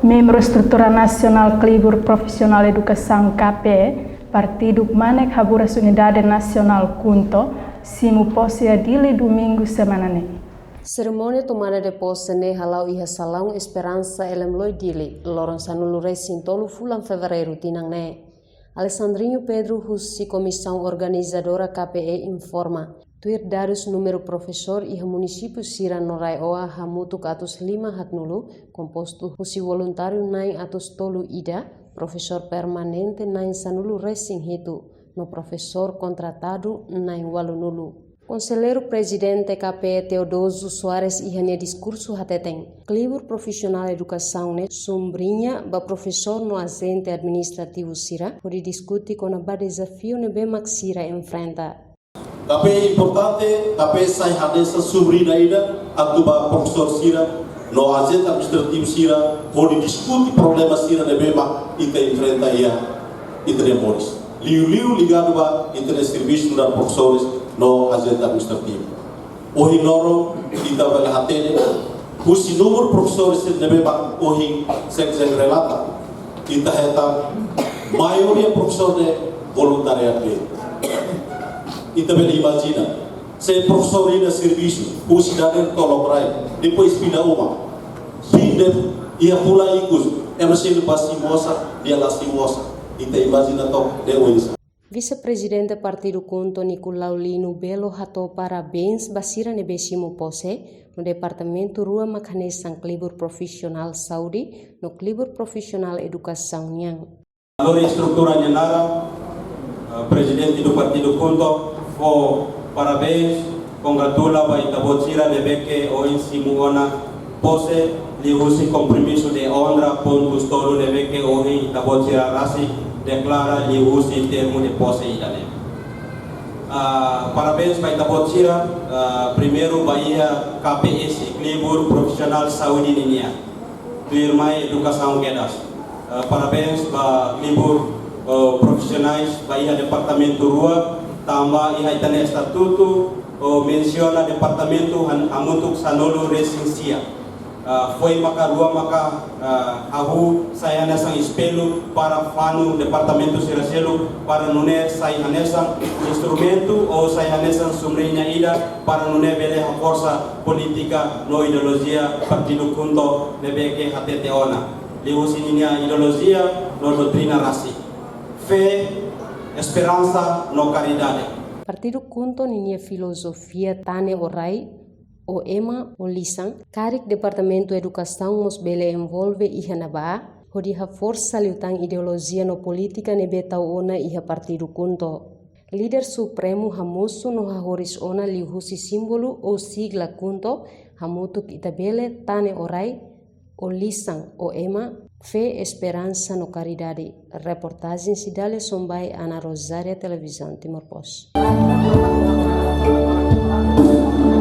Membro Estrutura Nacional Klibur Profissional Educação KPE, Partido Manek Haburas Unidade Nacional Kunto, simu posse adili domingo semanane. Cerimônia tomada de posse ne halau iha salão Esperança elemloi dili, lorong sanulu resin tolu fulan fevereiro tinang ne. Alessandrinho Pedro Hussi, comissão organizadora KPE informa, tuir dados número professor iha município Sira Norai Oa hamutuk atus 5 hatnulu, composto Hussi voluntário nain atus tolu ida, professor permanente nain sanulu resin hitu, no professor contratado nain walunulu. Conselheiro Presidente KPE Teodoso Soares ihanya discurso hateteng. Klibur Profissional Educação ne sombrinha ba professor no agente administrativo Sira pode discutir com a desafio ne bemak Sira enfrenta. KPE importante, KPE sai hadesa sombrinha ida atu ba professor Sira no agente administrativo Sira pode discutir problema Sira ne bemak ita enfrenta ia ita demoris. Liu ligado ba ita serviço da professores no agente administrativo. Ohi noro kita belahatene husi nomor professores nebe bak ohi seksen relata kita heta maioria professor de voluntariat be. Kita bela imagina se professor ina serviço husi daden tolong depois pindah uma pindah ia pula ikus emasi pasti mosa dia lasti mosa kita imagina tok dewa. Vice-presidente Partido Kunto Nicolau Lino Belo hatou parabéns basira nebesimo pose no departamento Rua Makanesan Klibur Profissional Saudi no Klibur Profissional Educação Nyang. Alori estrutura nyanara presidente do Partido Kunto fo parabéns congratula ba itabotira nebeke o insimu ona pose lihusi compromisso de honra pontos todo nebeke o itabotira rasi declara lihusi termo de posse idane. Parabéns para Itabotira, primeiro Bahia KPS, Klibur Profissional Saudi Ninia, Tuirmai Educação Quedas. Parabéns para Klibur Profissionais Bahia Departamento Rua, tambah iha itane estatuto, menciona Departamento Hamutuk Sanolo Resensia. Foi makarua maka ahu saya nasang espelho para fanu departamento Siracelo para nune saya nasang instrumento ou saya nasang sumrinya ida para nune bele a força política no ideologia Partido Kunto nebeke hatete ona lihusinya ideologia no doutrina rasi fé esperança no caridade. Partido Kunto ninia filosofia tane orai o ema o lisan karik departamento educação mos bele envolve iha naba hodiha força liutang ideologia no politika nebe tau ona iha Partido Kunto. Líder supremo hamusu no hahoris ona lihusi simbolo o sigla Kunto hamutuk itabele tane orai o lisan o ema fé esperança no caridade. Reportagem Cidade Sombai Ana Rosária Televisão Timor Post.